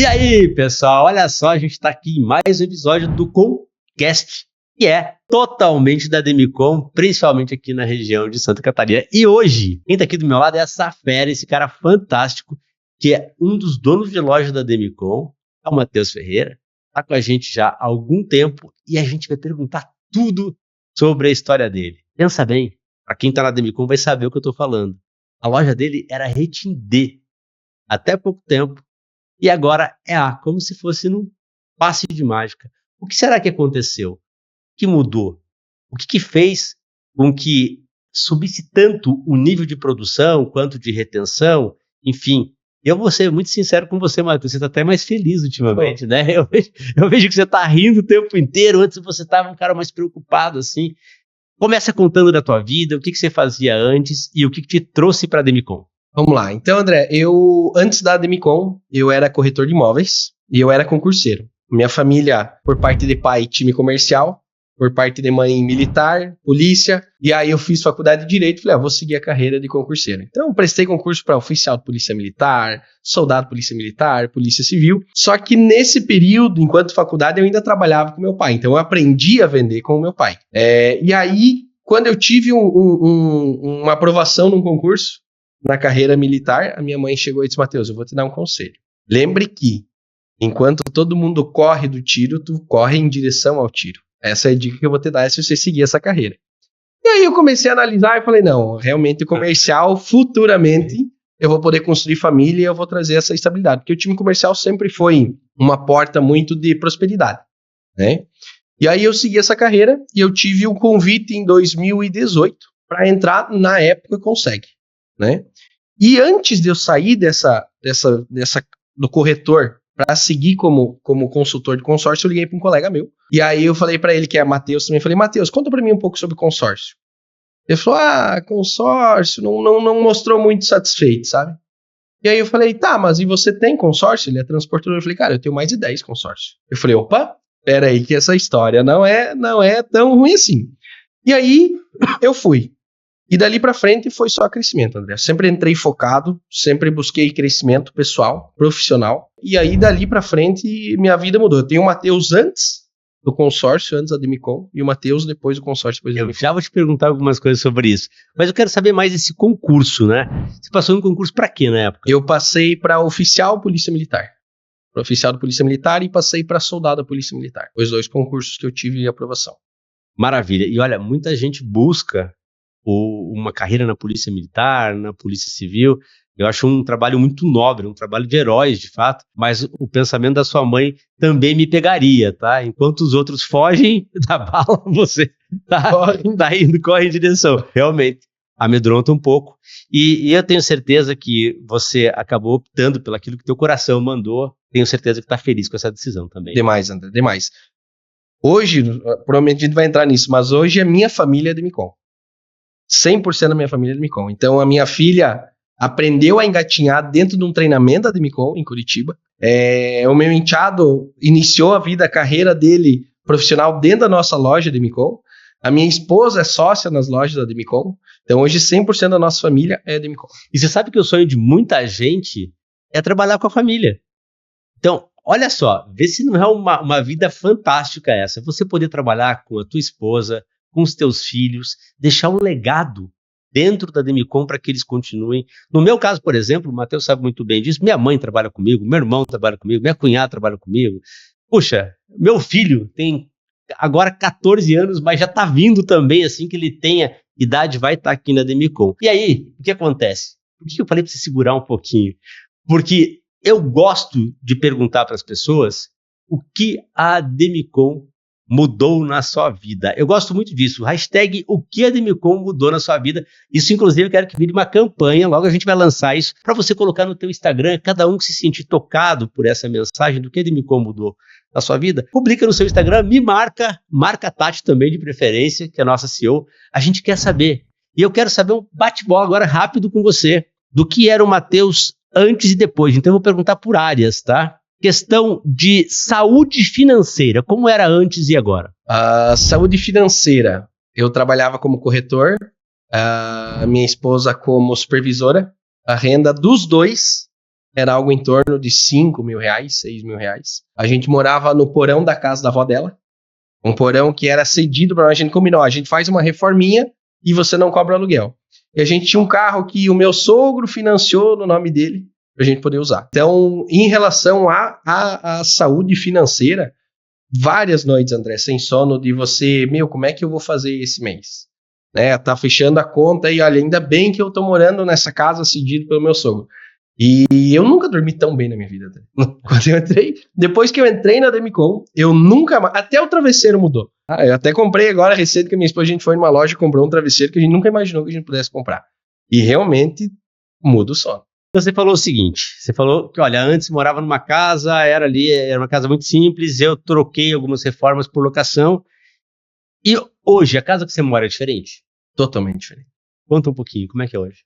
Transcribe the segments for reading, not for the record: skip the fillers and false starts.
E aí, pessoal, olha só, a gente está aqui em mais um episódio do Comcast, que é totalmente da Demicon, principalmente aqui na região de Santa Catarina. E hoje, quem está aqui do meu lado é essa fera, esse cara fantástico, que é um dos donos de loja da Demicon, é o Matheus Ferreira, está com a gente já há algum tempo e a gente vai perguntar tudo sobre a história dele. Pensa bem, para quem está na Demicon vai saber o que eu estou falando. A loja dele era Retindê até pouco tempo. E agora é A, como se fosse num passe de mágica. O que será que aconteceu? O que mudou? O que fez com que subisse tanto o nível de produção quanto de retenção? Enfim, eu vou ser muito sincero com você, Matheus, você está até mais feliz ultimamente, né? Eu vejo que você está rindo o tempo inteiro, antes você estava um cara mais preocupado, assim. Começa contando da tua vida, o que você fazia antes e o que te trouxe para a Demicon. Vamos lá. Então, André, antes da Demicon, eu era corretor de imóveis e eu era concurseiro. Minha família, por parte de pai, time comercial, por parte de mãe, militar, polícia. E aí eu fiz faculdade de Direito e falei, vou seguir a carreira de concurseiro. Então, eu prestei concurso para oficial de Polícia Militar, soldado de Polícia Militar, Polícia Civil. Só que nesse período, enquanto faculdade, eu ainda trabalhava com meu pai. Então, eu aprendi a vender com o meu pai. E aí, quando eu tive uma aprovação num concurso, na carreira militar, a minha mãe chegou e disse, Matheus, eu vou te dar um conselho. Lembre que, enquanto todo mundo corre do tiro, tu corre em direção ao tiro. Essa é a dica que eu vou te dar, se você seguir essa carreira. E aí eu comecei a analisar e falei, não, realmente comercial, futuramente, eu vou poder construir família e eu vou trazer essa estabilidade. Porque o time comercial sempre foi uma porta muito de prosperidade, né? E aí eu segui essa carreira e eu tive um convite em 2018 para entrar na época Consegue, né? E antes de eu sair do corretor para seguir como consultor de consórcio, eu liguei para um colega meu. E aí eu falei para ele, que é Matheus também, falei, Matheus, conta para mim um pouco sobre consórcio. Ele falou, consórcio, não mostrou muito satisfeito, sabe? E aí eu falei, tá, mas e você tem consórcio? Ele é transportador. Eu falei, cara, eu tenho mais de 10 consórcios. Eu falei, opa, peraí que essa história não é tão ruim assim. E aí eu fui. E dali pra frente foi só crescimento, André. Sempre entrei focado, sempre busquei crescimento pessoal, profissional. E aí dali pra frente minha vida mudou. Eu tenho o Matheus antes do consórcio, antes da Demicon, e o Matheus depois do consórcio, depois da Demicon. Eu já vou te perguntar algumas coisas sobre isso. Mas eu quero saber mais desse concurso, né? Você passou no concurso pra quê na época? Eu passei pra oficial Polícia Militar. Pra oficial da Polícia Militar e passei pra soldado da Polícia Militar. Os dois concursos que eu tive aprovação. Maravilha. E olha, muita gente busca uma carreira na Polícia Militar, na Polícia Civil. Eu acho um trabalho muito nobre, um trabalho de heróis, de fato, mas o pensamento da sua mãe também me pegaria, tá? Enquanto os outros fogem da bala, você tá indo, corre em direção. Realmente, amedronta um pouco. E eu tenho certeza que você acabou optando pelo aquilo que teu coração mandou. Tenho certeza que tá feliz com essa decisão também. Demais, André, demais. Hoje, provavelmente a gente vai entrar nisso, mas hoje a minha família é Demicon. 100% da minha família é Demicon. Então, a minha filha aprendeu a engatinhar dentro de um treinamento da Demicon, em Curitiba. O meu enteado iniciou a carreira dele profissional dentro da nossa loja Demicon. A minha esposa é sócia nas lojas da Demicon. Então, hoje, 100% da nossa família é Demicon. E você sabe que o sonho de muita gente é trabalhar com a família. Então, olha só, vê se não é uma vida fantástica essa. Você poder trabalhar com a tua esposa, com os teus filhos, deixar um legado dentro da Demicon para que eles continuem. No meu caso, por exemplo, o Matheus sabe muito bem disso, minha mãe trabalha comigo, meu irmão trabalha comigo, minha cunhada trabalha comigo. Puxa, meu filho tem agora 14 anos, mas já está vindo também, assim que ele tenha idade, vai estar aqui na Demicon. E aí, o que acontece? Por que eu falei para você segurar um pouquinho? Porque eu gosto de perguntar para as pessoas o que a Demicon mudou na sua vida. Eu gosto muito disso. Hashtag o que a Demicon mudou na sua vida. Isso, inclusive, eu quero que vire uma campanha. Logo a gente vai lançar isso para você colocar no teu Instagram. Cada um que se sentir tocado por essa mensagem do que a Demicon mudou na sua vida, publica no seu Instagram, me marca a Tati também de preferência, que é a nossa CEO. A gente quer saber. E eu quero saber um bate-bola agora rápido com você do que era o Matheus antes e depois. Então eu vou perguntar por áreas, tá? Questão de saúde financeira, como era antes e agora? Saúde financeira, eu trabalhava como corretor, a minha esposa como supervisora. A renda dos dois era algo em torno de 5 mil reais, 6 mil reais. A gente morava no porão da casa da avó dela, um porão que era cedido para a gente combinar, a gente faz uma reforminha e você não cobra aluguel. E a gente tinha um carro que o meu sogro financiou no nome dele, para a gente poder usar. Então, em relação à saúde financeira, várias noites, André, sem sono, de você, como é que eu vou fazer esse mês? Né, tá fechando a conta e olha, ainda bem que eu tô morando nessa casa cedido pelo meu sogro. E eu nunca dormi tão bem na minha vida. Quando eu entrei, depois que eu entrei na Demicon, eu nunca mais, até o travesseiro mudou. Eu até comprei agora, recente, que a minha esposa, a gente foi numa loja e comprou um travesseiro que a gente nunca imaginou que a gente pudesse comprar. E realmente muda o sono. Você falou o seguinte, você falou que, olha, antes morava numa casa, era uma casa muito simples, eu troquei algumas reformas por locação, e hoje, a casa que você mora é diferente? Totalmente diferente. Conta um pouquinho, como é que é hoje?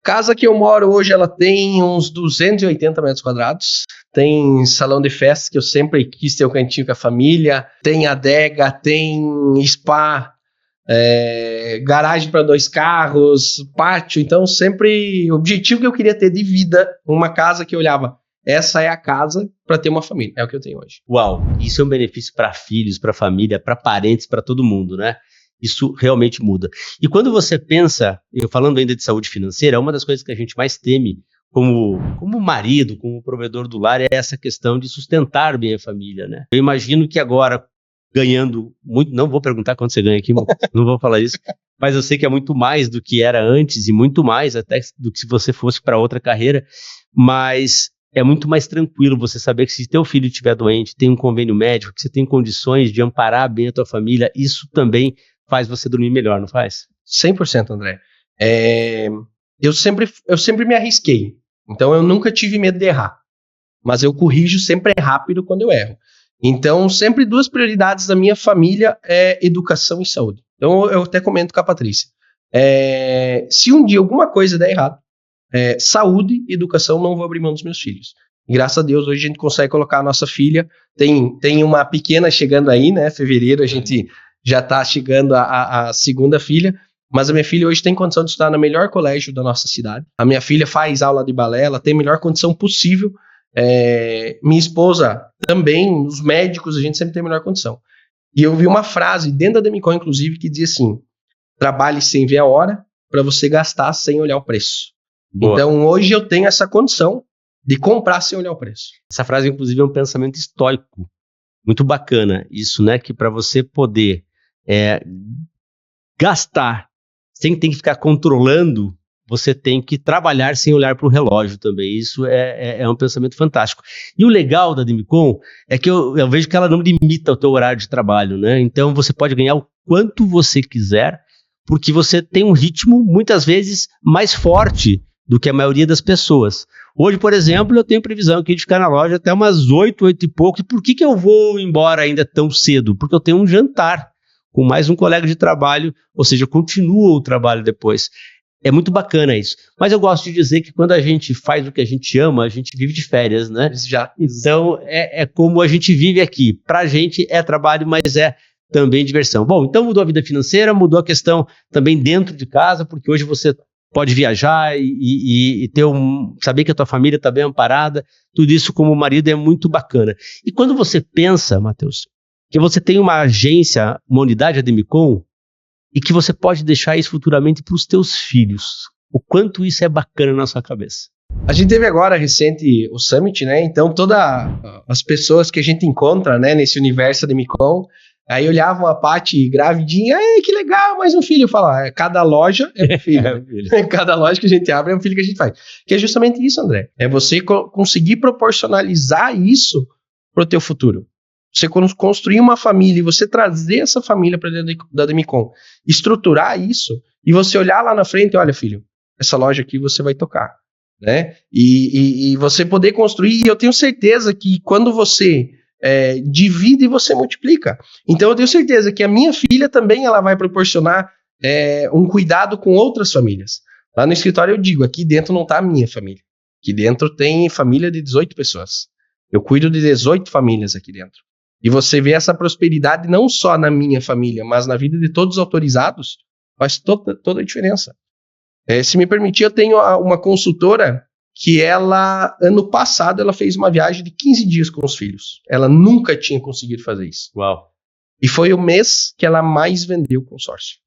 Casa que eu moro hoje, ela tem uns 280 metros quadrados, tem salão de festas, que eu sempre quis ter um cantinho com a família, tem adega, tem spa, garagem para 2 carros, pátio, então sempre o objetivo que eu queria ter de vida, uma casa que eu olhava, essa é a casa para ter uma família, é o que eu tenho hoje. Uau, isso é um benefício para filhos, para família, para parentes, para todo mundo, né? Isso realmente muda. E quando você pensa, eu falando ainda de saúde financeira, uma das coisas que a gente mais teme como marido, como provedor do lar, é essa questão de sustentar bem a família, né? Eu imagino que agora, ganhando muito, não vou perguntar quanto você ganha aqui, não vou falar isso, mas eu sei que é muito mais do que era antes e muito mais até do que se você fosse para outra carreira, mas é muito mais tranquilo você saber que se teu filho estiver doente, tem um convênio médico, que você tem condições de amparar bem a tua família, isso também faz você dormir melhor, não faz? 100%, André. Eu sempre me arrisquei, então eu nunca tive medo de errar, mas eu corrijo sempre rápido quando eu erro. Então, sempre 2 prioridades da minha família é educação e saúde. Então, eu até comento com a Patrícia. Se um dia alguma coisa der errado, saúde e educação, não vou abrir mão dos meus filhos. E, graças a Deus, hoje a gente consegue colocar a nossa filha. Tem uma pequena chegando aí, né? Fevereiro, a gente já está chegando a segunda filha. Mas a minha filha hoje tem condição de estudar no melhor colégio da nossa cidade. A minha filha faz aula de balé, ela tem a melhor condição possível. Minha esposa também, os médicos, a gente sempre tem a melhor condição. E eu vi uma frase dentro da Demicon, inclusive, que dizia assim: trabalhe sem ver a hora, para você gastar sem olhar o preço. Boa. Então, hoje eu tenho essa condição de comprar sem olhar o preço. Essa frase, inclusive, é um pensamento estoico. Muito bacana isso, né? Que para você poder gastar sem ter que ficar controlando, você tem que trabalhar sem olhar para o relógio também. Isso é um pensamento fantástico. E o legal da Demicon é que eu vejo que ela não limita o teu horário de trabalho, né? Então, você pode ganhar o quanto você quiser, porque você tem um ritmo, muitas vezes, mais forte do que a maioria das pessoas. Hoje, por exemplo, eu tenho previsão aqui de ficar na loja até umas 8 e pouco. E por que eu vou embora ainda tão cedo? Porque eu tenho um jantar com mais um colega de trabalho, ou seja, continua o trabalho depois. É muito bacana isso. Mas eu gosto de dizer que quando a gente faz o que a gente ama, a gente vive de férias, né? Então, é como a gente vive aqui. Pra gente é trabalho, mas é também diversão. Bom, então mudou a vida financeira, mudou a questão também dentro de casa, porque hoje você pode viajar e saber que a tua família está bem amparada. Tudo isso como marido é muito bacana. E quando você pensa, Matheus, que você tem uma agência, uma unidade, a Demicon, e que você pode deixar isso futuramente para os teus filhos. O quanto isso é bacana na sua cabeça. A gente teve agora, recente, o Summit, né? Então, todas as pessoas que a gente encontra, né, nesse universo da Demicon, aí olhavam a Paty gravidinha, que legal, mais um filho. Eu falo, cada loja é um filho. Cada loja que a gente abre é um filho que a gente faz. Que é justamente isso, André. É você conseguir proporcionalizar isso para o teu futuro. Você construir uma família e você trazer essa família para dentro da Demicon, estruturar isso e você olhar lá na frente, olha, filho, essa loja aqui você vai tocar, né? E você poder construir, e eu tenho certeza que quando você divide, você multiplica. Então eu tenho certeza que a minha filha também ela vai proporcionar um cuidado com outras famílias. Lá no escritório eu digo, aqui dentro não está a minha família. Aqui dentro tem família de 18 pessoas. Eu cuido de 18 famílias aqui dentro. E você vê essa prosperidade não só na minha família, mas na vida de todos os autorizados, faz toda a diferença. Se me permitir, eu tenho uma consultora que ela, ano passado, ela fez uma viagem de 15 dias com os filhos. Ela nunca tinha conseguido fazer isso. Uau. E foi o mês que ela mais vendeu o consórcio.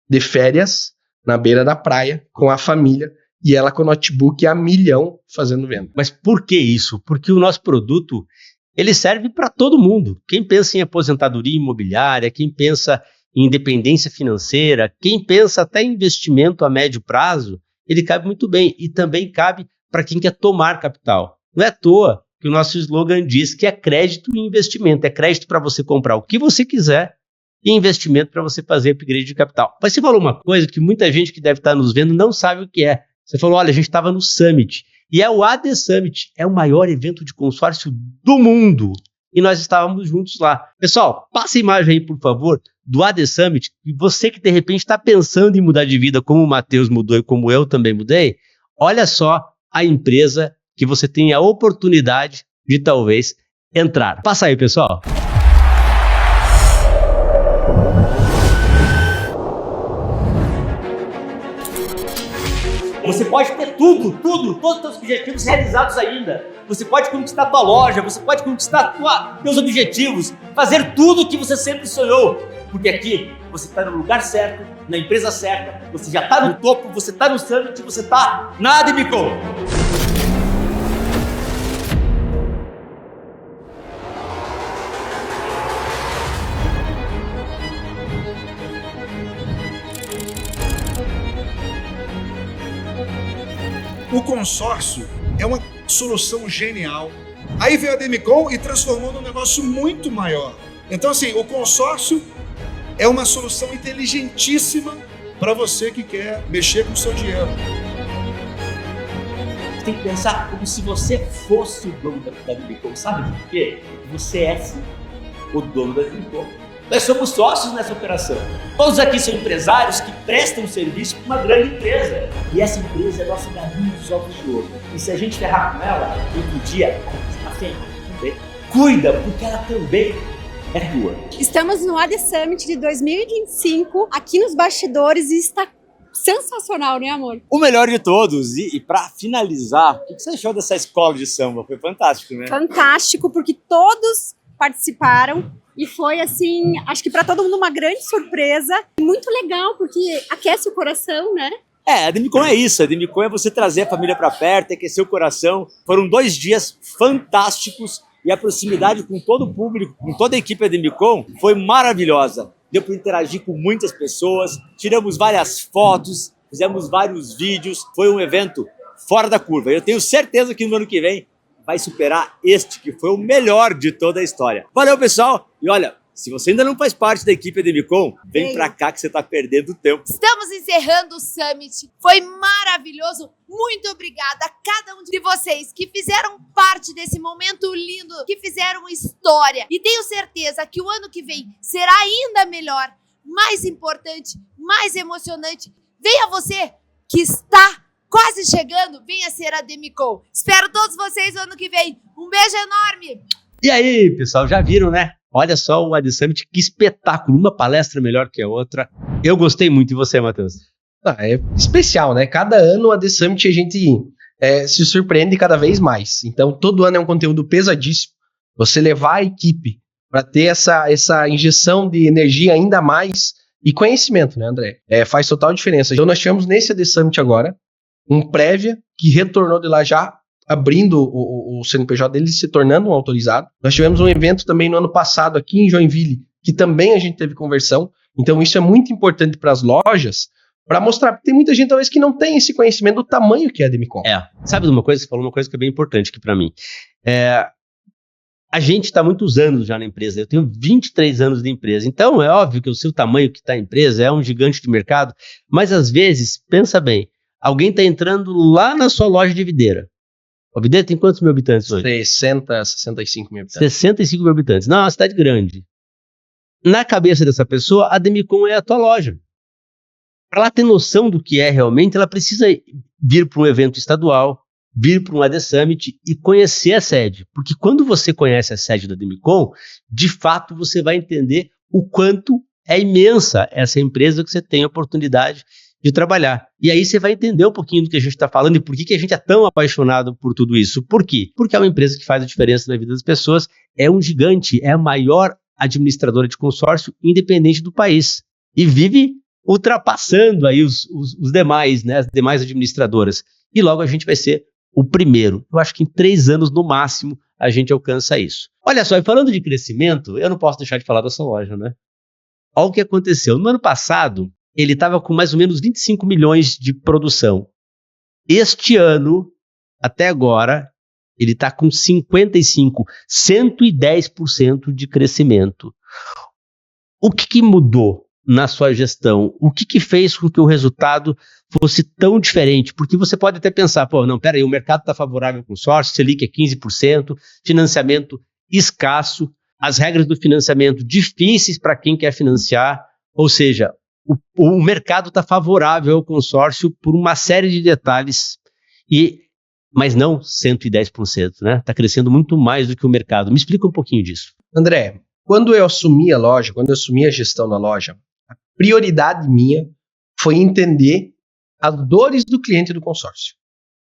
De férias, na beira da praia, com a família, e ela com o notebook a milhão fazendo venda. Mas por que isso? Porque o nosso produto, ele serve para todo mundo. Quem pensa em aposentadoria imobiliária, quem pensa em independência financeira, quem pensa até em investimento a médio prazo, ele cabe muito bem. E também cabe para quem quer tomar capital. Não é à toa que o nosso slogan diz que é crédito e investimento. É crédito para você comprar o que você quiser e investimento para você fazer upgrade de capital. Mas você falou uma coisa que muita gente que deve estar nos vendo não sabe o que é. Você falou, olha, a gente estava no Summit. E é o AD Summit. É o maior evento de consórcio do mundo. E nós estávamos juntos lá. Pessoal, passa a imagem aí, por favor, do AD Summit. E você que de repente está pensando em mudar de vida, como o Matheus mudou e como eu também mudei, olha só a empresa que você tem a oportunidade de talvez entrar. Passa aí, pessoal. Você pode ter todos os seus objetivos realizados ainda. Você pode conquistar tua loja, você pode conquistar teus objetivos, fazer tudo o que você sempre sonhou. Porque aqui você está no lugar certo, na empresa certa, você já está no topo, você está no summit, você está na Admicom. O consórcio é uma solução genial. Aí veio a Admicom e transformou num negócio muito maior. Então, assim, o consórcio é uma solução inteligentíssima para você que quer mexer com o seu dinheiro. Você tem que pensar como se você fosse o dono da Admicom. Sabe por quê? Você é sim o dono da Admicom. Nós somos sócios nessa operação. Todos aqui são empresários que prestam serviço para uma grande empresa. E essa empresa é a nossa galinha dos ovos de ouro. E se a gente ferrar com ela, outro dia, ela está ferrada também. Cuida, porque ela também é tua. Estamos no AD Summit de 2025, aqui nos bastidores, e está sensacional, né, amor? O melhor de todos. E para finalizar, o que você achou dessa escola de samba? Foi fantástico, né? Fantástico, porque todos participaram. E foi, assim, acho que para todo mundo uma grande surpresa. Muito legal, porque aquece o coração, né? A Admicom é isso. A Admicom é você trazer a família para perto, aquecer o coração. Foram 2 dias fantásticos e a proximidade com todo o público, com toda a equipe da Admicom foi maravilhosa. Deu para interagir com muitas pessoas, tiramos várias fotos, fizemos vários vídeos. Foi um evento fora da curva. Eu tenho certeza que no ano que vem vai superar este, que foi o melhor de toda a história. Valeu, pessoal! E olha, se você ainda não faz parte da equipe da Admicom, vem pra cá que você tá perdendo tempo. Estamos encerrando o Summit. Foi maravilhoso. Muito obrigada a cada um de vocês que fizeram parte desse momento lindo, que fizeram história. E tenho certeza que o ano que vem será ainda melhor, mais importante, mais emocionante. Venha você que está quase chegando, venha ser a Admicom. Espero todos vocês no ano que vem. Um beijo enorme. E aí, pessoal, já viram, né? Olha só o AD Summit, que espetáculo. Uma palestra melhor que a outra. Eu gostei muito. E você, Matheus? É especial, né? Cada ano o AD Summit a gente se surpreende cada vez mais. Então, todo ano é um conteúdo pesadíssimo. Você levar a equipe para ter essa injeção de energia ainda mais e conhecimento, né, André? Faz total diferença. Então, nós tivemos nesse AD Summit agora um prévia que retornou de lá já abrindo o CNPJ dele, se tornando um autorizado. Nós tivemos um evento também no ano passado aqui em Joinville, que também a gente teve conversão. Então isso é muito importante para as lojas, para mostrar, porque tem muita gente talvez que não tem esse conhecimento do tamanho que é a Admicom. Sabe de uma coisa? Você falou uma coisa que é bem importante aqui para mim. A gente está há muitos anos já na empresa, eu tenho 23 anos de empresa, então é óbvio que o seu tamanho que está a empresa é um gigante de mercado, mas às vezes, pensa bem, alguém está entrando lá na sua loja de videira. A videira tem quantos mil habitantes hoje? 65 mil habitantes. 65 mil habitantes. Não, é uma cidade grande. Na cabeça dessa pessoa, a Admicom é a tua loja. Para ela ter noção do que é realmente, ela precisa vir para um evento estadual, vir para um AD Summit e conhecer a sede. Porque quando você conhece a sede da Admicom, de fato você vai entender o quanto é imensa essa empresa que você tem a oportunidade de trabalhar. E aí você vai entender um pouquinho do que a gente está falando e por que a gente é tão apaixonado por tudo isso. Por quê? Porque é uma empresa que faz a diferença na vida das pessoas, é um gigante, é a maior administradora de consórcio independente do país e vive ultrapassando aí os demais, né, as demais administradoras. E logo a gente vai ser o primeiro. Eu acho que em 3 anos, no máximo, a gente alcança isso. Olha só, e falando de crescimento, eu não posso deixar de falar da sua loja, né? Olha o que aconteceu. No ano passado, ele estava com mais ou menos 25 milhões de produção. Este ano, até agora, ele está com 55, 110% de crescimento. O que mudou na sua gestão? O que fez com que o resultado fosse tão diferente? Porque você pode até pensar, pô, não, peraí, o mercado está favorável ao consórcio, Selic é 15%, financiamento escasso, as regras do financiamento difíceis para quem quer financiar, ou seja, o mercado está favorável ao consórcio por uma série de detalhes, mas não 110%, né? Está crescendo muito mais do que o mercado. Me explica um pouquinho disso. André, quando eu assumi a loja, quando eu assumi a gestão da loja, a prioridade minha foi entender as dores do cliente do consórcio.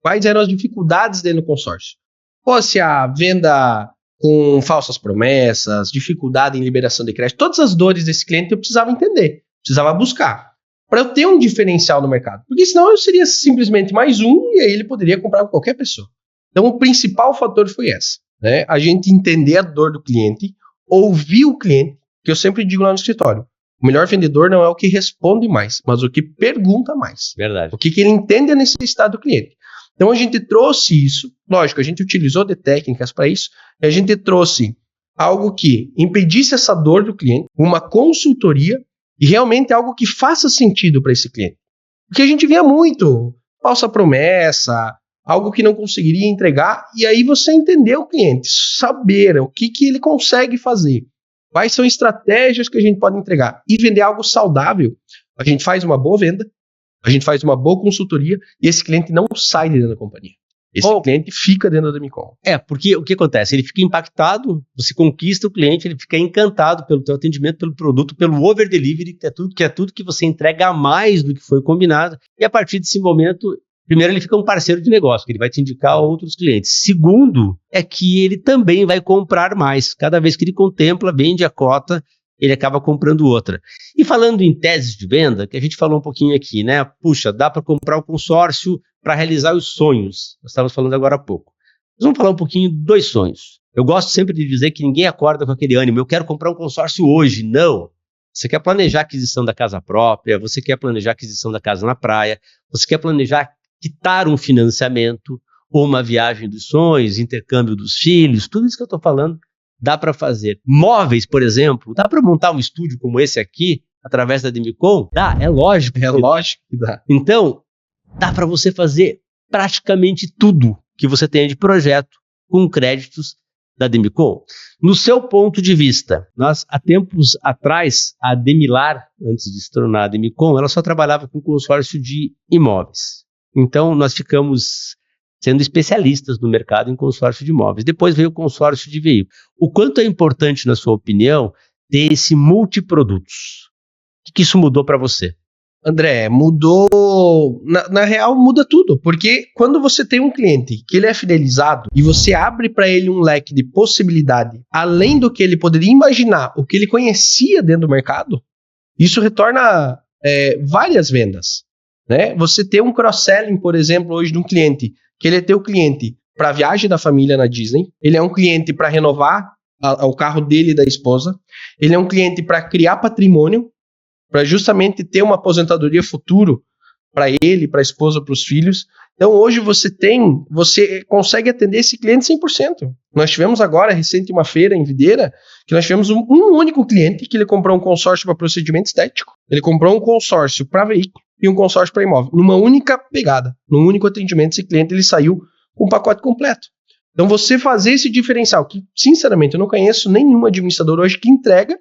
Quais eram as dificuldades dele no consórcio? Fosse a venda com falsas promessas, dificuldade em liberação de crédito, todas as dores desse cliente eu precisava entender, precisava buscar, para eu ter um diferencial no mercado. Porque senão eu seria simplesmente mais um e aí ele poderia comprar com qualquer pessoa. Então o principal fator foi esse, né? A gente entender a dor do cliente, ouvir o cliente, que eu sempre digo lá no escritório, o melhor vendedor não é o que responde mais, mas o que pergunta mais. Verdade. O que ele entende a necessidade do cliente. Então a gente trouxe isso, lógico, a gente utilizou de técnicas para isso, e a gente trouxe algo que impedisse essa dor do cliente, uma consultoria, e realmente algo que faça sentido para esse cliente. Porque a gente via muito falsa promessa, algo que não conseguiria entregar, e aí você entender o cliente, saber o que ele consegue fazer, quais são estratégias que a gente pode entregar, e vender algo saudável. A gente faz uma boa venda, a gente faz uma boa consultoria, e esse cliente não sai de dentro da companhia. Esse cliente fica dentro da Demicon. Porque o que acontece? Ele fica impactado, você conquista o cliente, ele fica encantado pelo teu atendimento, pelo produto, pelo over delivery, que é tudo que você entrega a mais do que foi combinado. E a partir desse momento, primeiro, ele fica um parceiro de negócio, que ele vai te indicar a outros clientes. Segundo, é que ele também vai comprar mais. Cada vez que ele contempla, vende a cota, ele acaba comprando outra. E falando em teses de venda, que a gente falou um pouquinho aqui, né? Puxa, dá para comprar o consórcio para realizar os sonhos. Nós estávamos falando agora há pouco. Nós vamos falar um pouquinho de 2 sonhos. Eu gosto sempre de dizer que ninguém acorda com aquele ânimo, eu quero comprar um consórcio hoje. Não. Você quer planejar a aquisição da casa própria, você quer planejar a aquisição da casa na praia, você quer planejar quitar um financiamento, ou uma viagem dos sonhos, intercâmbio dos filhos, tudo isso que eu estou falando, dá para fazer. Móveis, por exemplo, dá para montar um estúdio como esse aqui, através da Demicon? Dá, é lógico. É lógico que dá. Então, dá para você fazer praticamente tudo que você tem de projeto com créditos da Demicon. No seu ponto de vista, nós, há tempos atrás, a Demilar, antes de se tornar a Demicon, ela só trabalhava com consórcio de imóveis. Então, nós ficamos sendo especialistas no mercado em consórcio de imóveis. Depois veio o consórcio de veículos. O quanto é importante, na sua opinião, ter esse multiprodutos? O que isso mudou para você? André, mudou... Na real, muda tudo. Porque quando você tem um cliente que ele é fidelizado e você abre para ele um leque de possibilidade, além do que ele poderia imaginar, o que ele conhecia dentro do mercado, isso retorna várias vendas. Né? Você ter um cross-selling, por exemplo, hoje de um cliente, que ele é teu cliente para a viagem da família na Disney, ele é um cliente para renovar o carro dele e da esposa, ele é um cliente para criar patrimônio, para justamente ter uma aposentadoria futuro para ele, para a esposa, para os filhos. Então hoje você consegue atender esse cliente 100%. Nós tivemos agora, recente, uma feira em Videira, que nós tivemos um único cliente que ele comprou um consórcio para procedimento estético, ele comprou um consórcio para veículo, e um consórcio para imóvel, numa única pegada, num único atendimento, esse cliente ele saiu com um pacote completo. Então você fazer esse diferencial, que sinceramente eu não conheço nenhum administrador hoje que entrega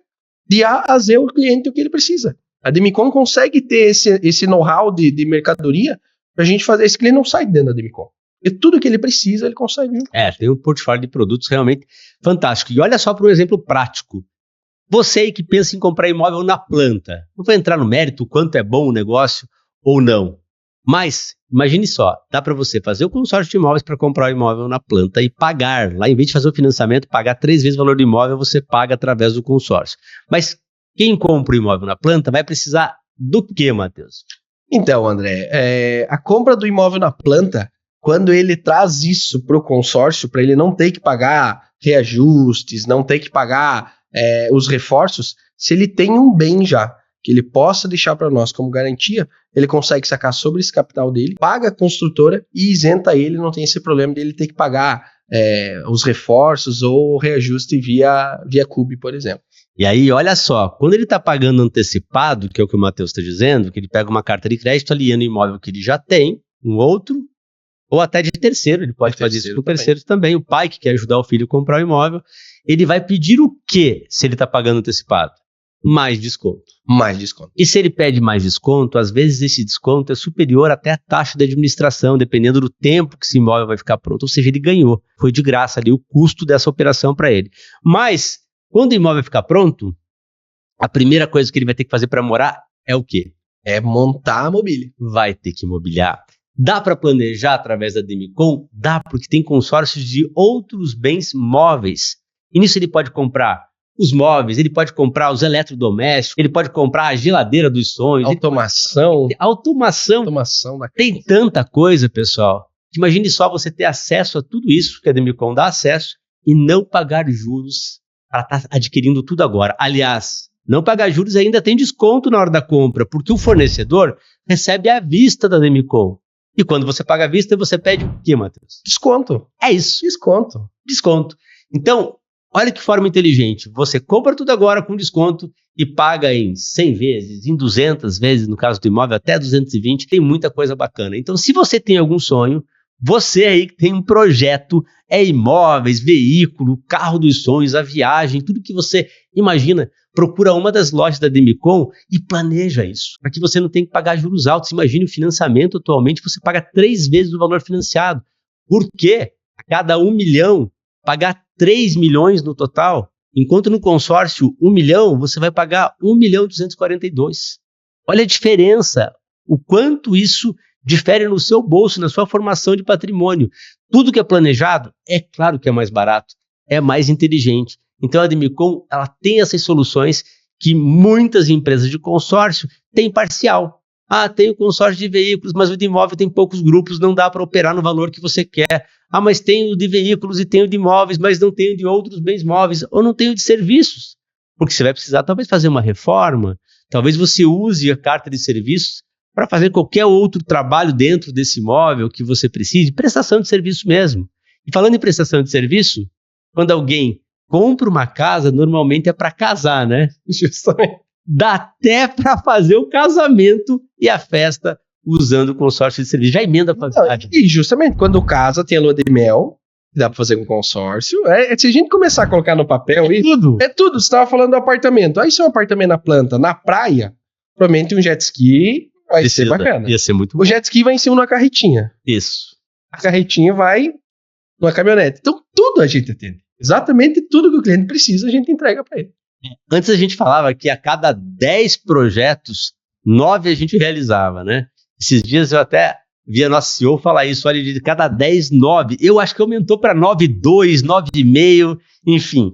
de A a Z ao cliente o que ele precisa. A Demicon consegue ter esse know-how de mercadoria para a gente fazer, esse cliente não sai dentro da Demicon. E tudo que ele precisa, ele consegue. Tem um portfólio de produtos realmente fantástico. E olha só para um exemplo prático. Você aí que pensa em comprar imóvel na planta, não vou entrar no mérito o quanto é bom o negócio ou não. Mas, imagine só, dá para você fazer o consórcio de imóveis para comprar o imóvel na planta e pagar. Lá, em vez de fazer o financiamento, pagar 3 vezes o valor do imóvel, você paga através do consórcio. Mas quem compra o imóvel na planta vai precisar do quê, Matheus? Então, André, a compra do imóvel na planta, quando ele traz isso para o consórcio, para ele não ter que pagar reajustes, não ter que pagar os reforços, se ele tem um bem já, que ele possa deixar para nós como garantia, ele consegue sacar sobre esse capital dele, paga a construtora e isenta ele, não tem esse problema dele ter que pagar os reforços ou reajuste via CUB, por exemplo. E aí, olha só, quando ele está pagando antecipado, que é o que o Matheus está dizendo, que ele pega uma carta de crédito aliando o imóvel que ele já tem, um outro, ou até de terceiro, ele pode fazer isso com terceiro também. O pai que quer ajudar o filho a comprar o imóvel, ele vai pedir o quê se ele está pagando antecipado? Mais desconto. Mais desconto. E se ele pede mais desconto, às vezes esse desconto é superior até a taxa de administração, dependendo do tempo que esse imóvel vai ficar pronto. Ou seja, ele ganhou. Foi de graça ali o custo dessa operação para ele. Mas, quando o imóvel ficar pronto, a primeira coisa que ele vai ter que fazer para morar é o quê? É montar a mobília. Vai ter que mobiliar. Dá para planejar através da Demicon? Dá, porque tem consórcios de outros bens móveis. E nisso ele pode comprar os móveis, ele pode comprar os eletrodomésticos, ele pode comprar a geladeira dos sonhos. Automação. Automação da... Tem tanta coisa, pessoal. Imagine só você ter acesso a tudo isso que a Demicon dá acesso e não pagar juros para estar adquirindo tudo agora. Aliás, não pagar juros ainda tem desconto na hora da compra, porque o fornecedor recebe à vista da Demicon. E quando você paga à vista, você pede o quê, Matheus? Desconto. É isso. Desconto. Então, olha que forma inteligente. Você compra tudo agora com desconto e paga em 100 vezes, em 200 vezes, no caso do imóvel, até 220. Tem muita coisa bacana. Então, se você tem algum sonho, você aí que tem um projeto, imóveis, veículo, carro dos sonhos, a viagem, tudo que você imagina, procura uma das lojas da Demicon e planeja isso, para que você não tenha que pagar juros altos. Imagine o financiamento atualmente, você paga 3 vezes o valor financiado. Por quê? A cada 1 milhão, pagar 3 milhões no total, enquanto no consórcio 1 milhão, você vai pagar 1.242.000. Olha a diferença, o quanto isso difere no seu bolso, na sua formação de patrimônio. Tudo que é planejado, é claro que é mais barato, é mais inteligente. Então a Demicon, ela tem essas soluções que muitas empresas de consórcio têm parcial. Tem o consórcio de veículos, mas o de imóvel tem poucos grupos, não dá para operar no valor que você quer. Mas tem o de veículos e tem o de imóveis, mas não tem o de outros bens móveis, ou não tem o de serviços. Porque você vai precisar talvez fazer uma reforma, talvez você use a carta de serviços para fazer qualquer outro trabalho dentro desse imóvel que você precise, prestação de serviço mesmo. E falando em prestação de serviço, quando alguém compra uma casa, normalmente é para casar, né? Justamente. Dá até para fazer o casamento e a festa usando o consórcio de serviço. Já emenda a faculdade. E justamente, quando casa, tem a lua de mel, dá para fazer com consórcio. Se a gente começar a colocar no papel... Tudo. É tudo. Você estava falando do apartamento. Aí se é um apartamento na planta, na praia, provavelmente um jet ski vai ser bacana. Ia ser muito bom. O jet ski vai em cima de uma carretinha. Isso. A carretinha vai numa caminhonete. Então, tudo a gente atende. Exatamente tudo que o cliente precisa, a gente entrega para ele. Antes a gente falava que a cada 10 projetos, 9 a gente realizava, né? Esses dias eu até vi a nossa CEO falar isso, olha, de cada 10, 9. Eu acho que aumentou para 9,2, 9,5, enfim.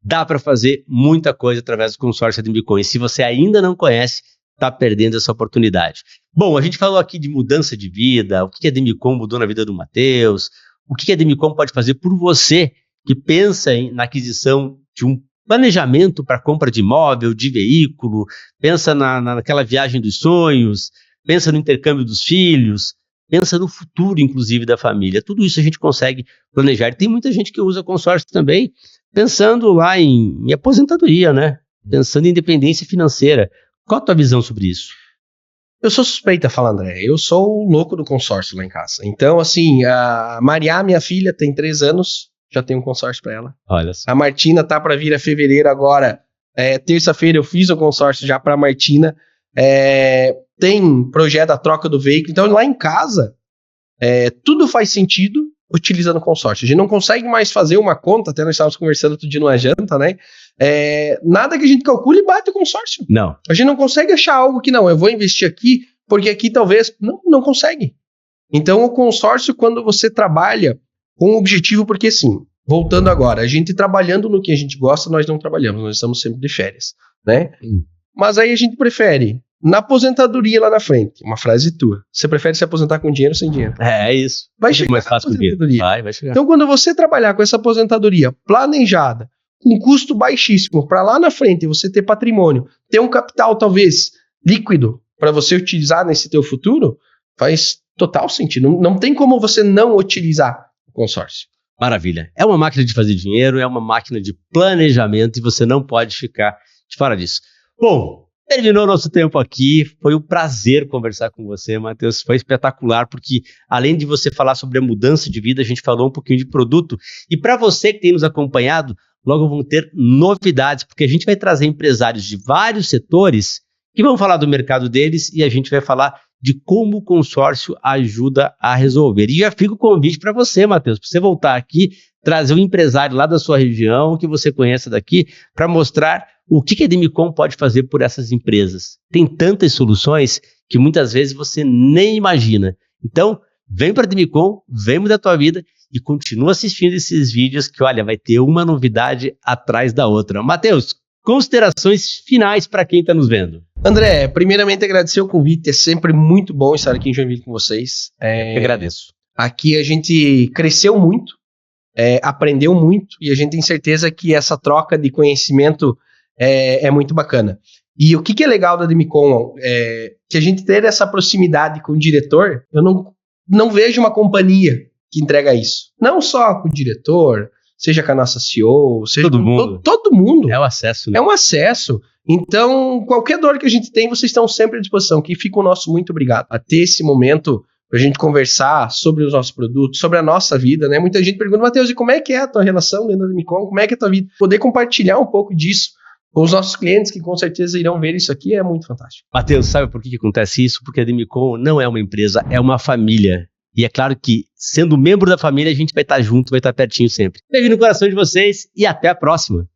Dá para fazer muita coisa através do consórcio da Demicon. E se você ainda não conhece, está perdendo essa oportunidade. Bom, a gente falou aqui de mudança de vida, o que a Demicon mudou na vida do Matheus, o que a Demicon pode fazer por você que pensa na aquisição de um planejamento para compra de imóvel, de veículo, pensa naquela viagem dos sonhos, pensa no intercâmbio dos filhos, pensa no futuro, inclusive, da família. Tudo isso a gente consegue planejar. E tem muita gente que usa consórcio também, pensando lá em aposentadoria, né? Pensando em independência financeira. Qual a tua visão sobre isso? Eu sou suspeita a falar, André. Eu sou o louco do consórcio lá em casa. Então, assim, a Maria, minha filha, tem 3 anos, já tem um consórcio para ela. Olha só. A Martina tá para vir a fevereiro agora. Terça-feira eu fiz o consórcio já para a Martina. Tem projeto da troca do veículo. Então, lá em casa, tudo faz sentido utilizando o consórcio. A gente não consegue mais fazer uma conta, até nós estávamos conversando outro dia numa janta, né? Nada que a gente calcule bate o consórcio. Não. A gente não consegue achar algo que não, eu vou investir aqui porque aqui talvez não consegue. Então, o consórcio, quando você trabalha com um objetivo, porque assim, voltando agora, a gente trabalhando no que a gente gosta, nós não trabalhamos, nós estamos sempre de férias, né? Mas aí a gente prefere, na aposentadoria lá na frente, uma frase tua, você prefere se aposentar com dinheiro ou sem dinheiro? É isso. Vai chegar mais na fácil aposentadoria. Vai chegar. Então, quando você trabalhar com essa aposentadoria planejada, com custo baixíssimo, para lá na frente você ter patrimônio, ter um capital talvez líquido para você utilizar nesse teu futuro, faz total sentido. Não tem como você não utilizar o consórcio. Maravilha. É uma máquina de fazer dinheiro, é uma máquina de planejamento e você não pode ficar de fora disso. Bom, terminou nosso tempo aqui. Foi um prazer conversar com você, Matheus. Foi espetacular, porque além de você falar sobre a mudança de vida, a gente falou um pouquinho de produto. E para você que tem nos acompanhado, logo vão ter novidades, porque a gente vai trazer empresários de vários setores que vão falar do mercado deles e a gente vai falar de como o consórcio ajuda a resolver. E já fica o convite para você, Matheus, para você voltar aqui, trazer um empresário lá da sua região, que você conheça daqui, para mostrar o que a Demicon pode fazer por essas empresas. Tem tantas soluções que muitas vezes você nem imagina. Então, vem para a Demicon, vem mudar a tua vida e continua assistindo esses vídeos que, olha, vai ter uma novidade atrás da outra. Matheus, considerações finais para quem está nos vendo. André, primeiramente agradecer o convite, é sempre muito bom estar aqui em Joinville com vocês. Eu agradeço. Aqui a gente cresceu muito, aprendeu muito e a gente tem certeza que essa troca de conhecimento é muito bacana. E o que é legal da Demicon, que a gente ter essa proximidade com o diretor, eu não vejo uma companhia que entrega isso. Não só com o diretor, seja com a nossa CEO, seja todo mundo. Todo mundo. É o acesso, né? É um acesso. Então, qualquer dor que a gente tem, vocês estão sempre à disposição. Que fica o nosso muito obrigado a ter esse momento para a gente conversar sobre os nossos produtos, sobre a nossa vida, né? Muita gente pergunta, Matheus, e como é que é a tua relação dentro da Demicon? Como é que é a tua vida? Poder compartilhar um pouco disso com os nossos clientes que com certeza irão ver isso aqui é muito fantástico. Matheus, sabe por que acontece isso? Porque a Demicon não é uma empresa, é uma família. E é claro que, sendo membro da família, a gente vai estar junto, vai estar pertinho sempre. Beijo no coração de vocês e até a próxima.